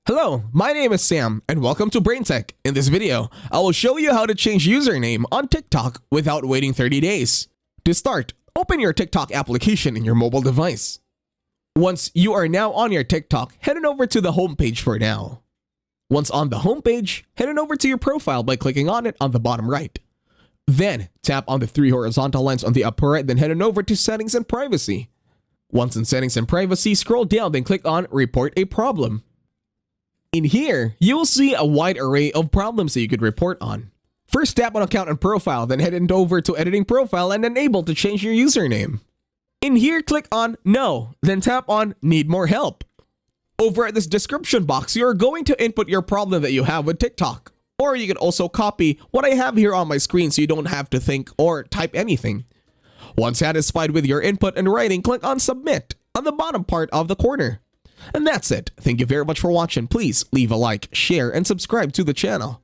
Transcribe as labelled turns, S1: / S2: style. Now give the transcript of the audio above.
S1: Hello, my name is Sam and welcome to BrainTech. In this video, I will show you how to change username on TikTok without waiting 30 days. To start, open your TikTok application in your mobile device. Once you are now on your TikTok, head on over to the homepage for now. Once on the homepage, head on over to your profile by clicking on it on the bottom right. Then, tap on the three horizontal lines on the upper right, then head on over to Settings and Privacy. Once in Settings and Privacy, scroll down, then click on Report a Problem. In here, you will see a wide array of problems that you could report on. First, tap on Account and Profile, then head over to Editing Profile and enable to change your username. In here, click on No, then tap on Need More Help. Over at this description box, you're going to input your problem that you have with TikTok. Or you can also copy what I have here on my screen so you don't have to think or type anything. Once satisfied with your input and writing, click on Submit on the bottom part of the corner. And that's it. Thank you very much for watching. Please leave a like, share, and subscribe to the channel.